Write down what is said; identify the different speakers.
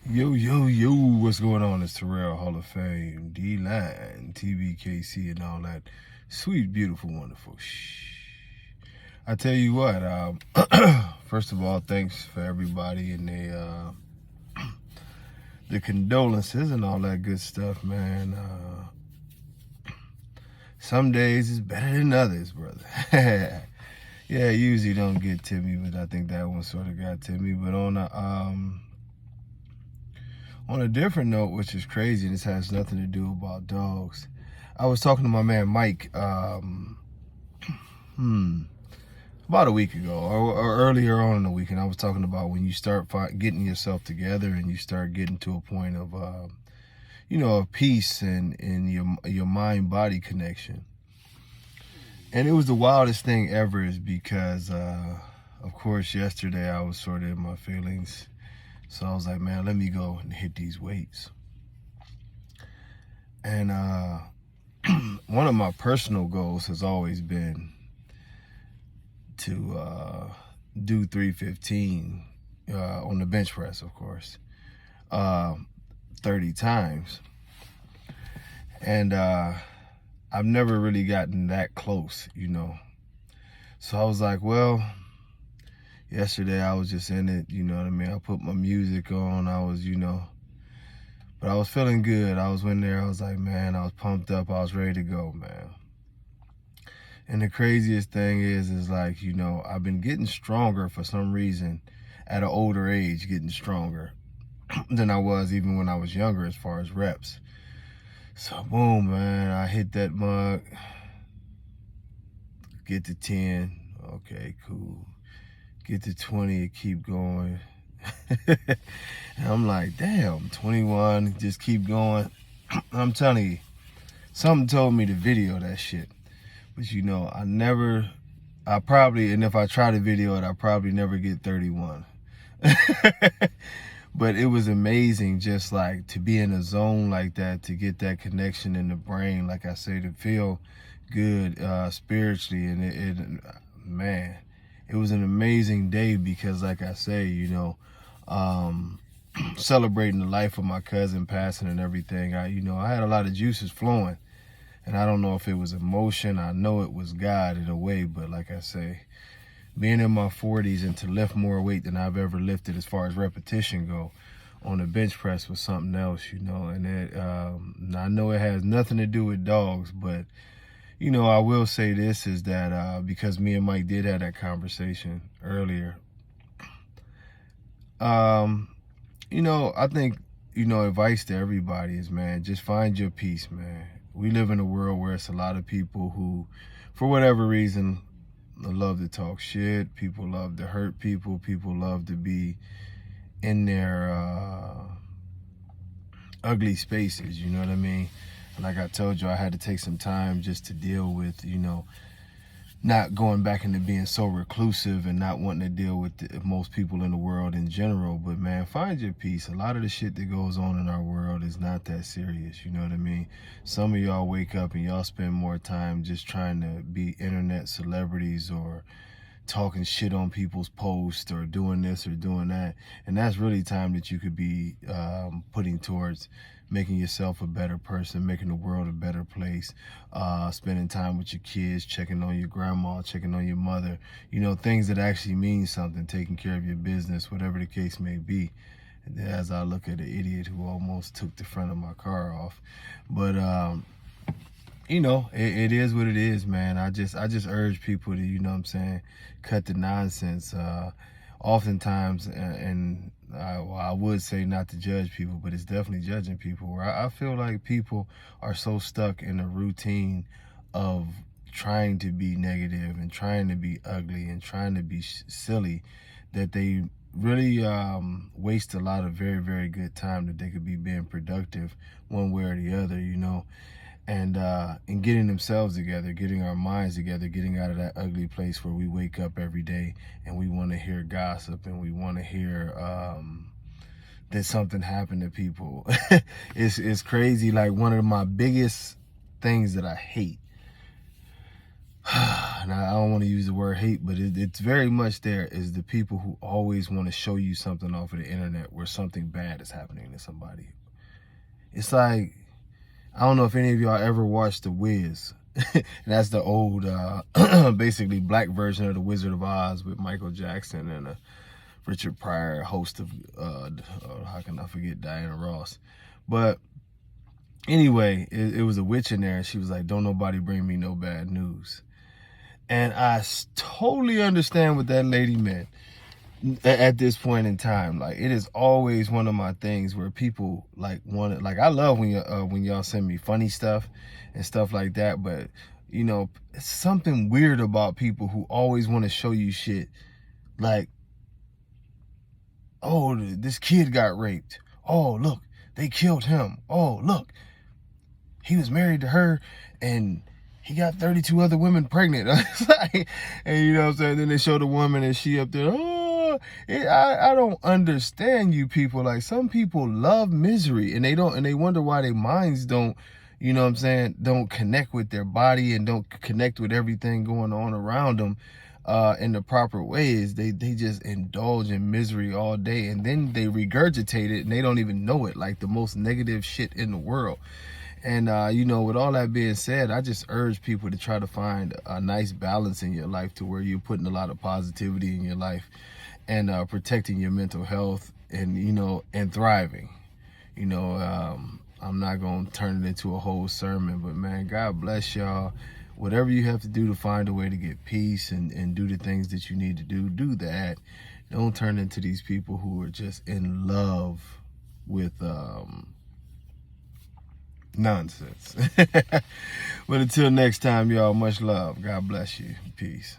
Speaker 1: Yo, yo, yo, what's going on? It's Terrell, Hall of Fame, D-Line, tbkc, and all that sweet, beautiful, wonderful shh. I tell you what, first of all, thanks for everybody and the condolences and all that good stuff, man. Some days is better than others, brother. Yeah, it usually don't get to me, but I think that one sort of got to me. But on a different note, which is crazy, this has nothing to do about dogs. I was talking to my man Mike about a week ago, or earlier on in the week, and I was talking about when you start getting yourself together and you start getting to a point of, of peace and your mind-body connection. And it was the wildest thing ever, is because, of course, yesterday I was sort of in my feelings. So I was like, man, let me go and hit these weights. And one of my personal goals has always been to do 315 on the bench press, of course, 30 times. And I've never really gotten that close, So I was like, well, yesterday I was just in it, you know what I mean? I put my music on, I was, but I was feeling good. I was in there, I was like, man, I was pumped up, I was ready to go, man. And the craziest thing is like, I've been getting stronger for some reason at an older age, getting stronger than I was even when I was younger as far as reps. So boom, man, I hit that mug, get to 10, okay, cool. Get to 20, keep going. And I'm like, damn, 21, just keep going. I'm telling you, something told me to video that shit. But I probably, and if I try to video it, I probably never get 31. But it was amazing just like to be in a zone like that, to get that connection in the brain, like I say, to feel good spiritually. And man, it was an amazing day because, like I say, celebrating the life of my cousin passing and everything, I had a lot of juices flowing. And I don't know if it was emotion. I know it was God in a way, but like I say, being in my 40s and to lift more weight than I've ever lifted as far as repetition go on the bench press was something else, And I know it has nothing to do with dogs, but I will say this is that because me and Mike did have that conversation earlier, I think, advice to everybody is, man, just find your peace, man. We live in a world where it's a lot of people who, for whatever reason, love to talk shit. People love to hurt people. People love to be in their ugly spaces, you know what I mean? Like I told you, I had to take some time just to deal with, not going back into being so reclusive and not wanting to deal with most people in the world in general. But man, find your peace. A lot of the shit that goes on in our world is not that serious, you know what I mean? Some of y'all wake up and y'all spend more time just trying to be internet celebrities or talking shit on people's posts or doing this or doing that. And that's really time that you could be putting towards making yourself a better person, making the world a better place, spending time with your kids, checking on your grandma, checking on your mother, things that actually mean something, taking care of your business, whatever the case may be. As I look at the idiot who almost took the front of my car off. But it is what it is, man. I just urge people to, cut the nonsense. Oftentimes, and I would say not to judge people, but it's definitely judging people. Where I feel like people are so stuck in a routine of trying to be negative and trying to be ugly and trying to be silly that they really waste a lot of very, very good time that they could be being productive one way or the other, and getting themselves together, getting our minds together, getting out of that ugly place where we wake up every day and we want to hear gossip and we want to hear that something happened to people. It's crazy. Like, one of my biggest things that I hate, and I don't want to use the word hate, but it's very much there, is the people who always want to show you something off of the internet where something bad is happening to somebody. It's like, I don't know if any of y'all ever watched The Wiz. And that's the old, basically black version of The Wizard of Oz with Michael Jackson and Richard Pryor, host of, how can I forget, Diana Ross. But anyway, it was a witch in there, and she was like, don't nobody bring me no bad news. And I totally understand what that lady meant at this point in time. Like, it is always one of my things where people like want it. Like, I love when y'all send me funny stuff and stuff like that, but you know, it's something weird about people who always want to show you shit like, oh, this kid got raped. Oh, look, they killed him. Oh, look, he was married to her and he got 32 other women pregnant. And you know what I'm saying? Then they show the woman and she up there, oh, I don't understand you people. Like, some people love misery and they wonder why their minds don't, you know what I'm saying, don't connect with their body and don't connect with everything going on around them in the proper ways. They just indulge in misery all day, and then they regurgitate it and they don't even know it, like the most negative shit in the world. And you know, with all that being said, I just urge people to try to find a nice balance in your life to where you're putting a lot of positivity in your life and protecting your mental health and, you know, and thriving. You know, I'm not going to turn it into a whole sermon, but man, God bless y'all. Whatever you have to do to find a way to get peace and do the things that you need to do that. Don't turn into these people who are just in love with nonsense. But until next time, y'all, much love. God bless you. Peace.